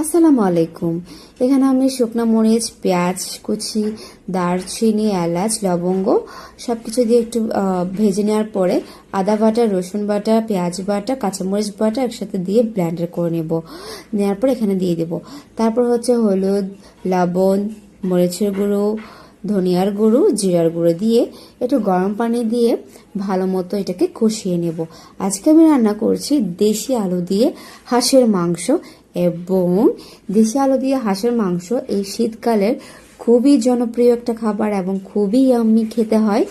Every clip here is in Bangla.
আসসালামু আলাইকুম। এখানে আমি শুকনা মরিচ, পেঁয়াজ কুচি, দারচিনি, এলাচ, লবঙ্গ সবকিছু দিয়ে একটু ভেজে নেওয়ার পরে আদা বাটা, রসুন বাটা, পেঁয়াজ বাটা, কাঁচামরিচ বাটা একসাথে দিয়ে ব্লেন্ডার করে নেওয়ার পর এখানে দিয়ে দেব। তারপর হচ্ছে হলুদ, লবণ, মরিচের গুঁড়ো, ধনিয়ার গুঁড়ো, জিরার গুঁড়ো দিয়ে একটু গরম পানি দিয়ে ভালো মতো এটাকে কষিয়ে নেব। আজকে আমি রান্না করছি দেশি আলু দিয়ে হাঁসের মাংস, এবং দেশি আলু দিয়ে হাঁসের মাংস এই শীতকালের খুবই জনপ্রিয় একটা খাবার এবং খুবই ইয়াম্মি খেতে হয়।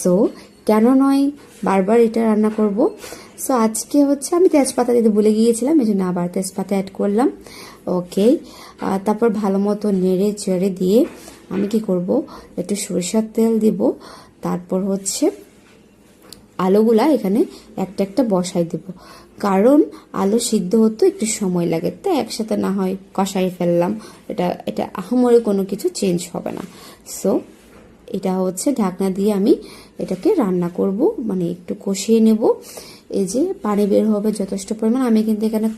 সো কেন নয়, বারবার এটা রান্না করব। সো আজকে হচ্ছে আমি তেজপাতা দিতে ভুলে গিয়েছিলাম, এই জন্য আবার তেজপাতা অ্যাড করলাম। ওকে, তারপর ভালো মতো নেড়ে চেড়ে দিয়ে আমি কি করব, একটু সরিষার তেল দিব। তারপর হচ্ছে আলুগুলা এখানে একটা একটা বসাই দেব, কারণ আলু সিদ্ধ হতে একটু সময় লাগে, তাই একসাথে না হয় কষাই ফেললাম। এটা এটা আহামরি কোনো কিছু চেঞ্জ হবে না। সো এটা হচ্ছে ঢাকনা দিয়ে আমি এটাকে রান্না করব, মানে একটু কষিয়ে নেব। এই যে পানি বের হবে যথেষ্ট পরিমাণ। আমি কিন্তু এখানে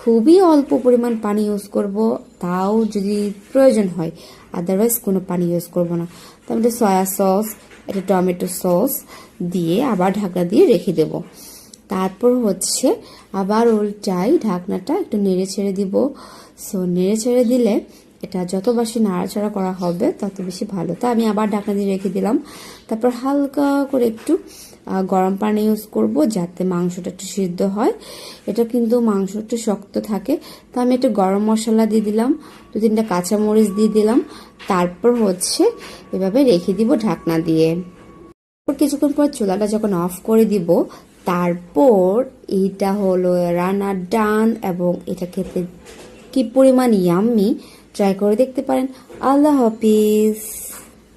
খুবই অল্প পরিমাণ পানি ইউজ করব, তাও যদি প্রয়োজন হয়, আদারওয়াইজ কোনো পানি ইউজ করব না। তারপরে সয়া সস, একটা টমেটো সস দিয়ে আবার ঢাকনা দিয়ে রেখে দেব। তারপর হচ্ছে আবার উল্টাই ঢাকনাটা একটু নেড়ে ছেড়ে দিব। সো নেড়ে ছেড়ে দিলে এটা যত বেশি নাড়াচাড়া করা হবে তত বেশি ভালো। তা আমি আবার ঢাকনা দিয়ে রেখে দিলাম। তারপর হালকা করে একটু গরম পানি ইউজ করব, যাতে মাংসটা একটু সিদ্ধ হয়। এটা কিন্তু মাংস একটু শক্ত থাকে, তো আমি একটু গরম মশলা দিয়ে দিলাম, 2-3টা কাঁচামরিচ দিয়ে দিলাম। তারপর হচ্ছে এভাবে রেখে দিব ঢাকনা দিয়ে। কিছুক্ষণ পর চুলাটা যখন অফ করে দিব, তারপর এইটা হলো রান্না ডান, এবং এটা খেতে কি পরিমাণ ইয়াম্মি, ট্রাই করে দেখতে পারেন। আল্লাহ হাফিজ।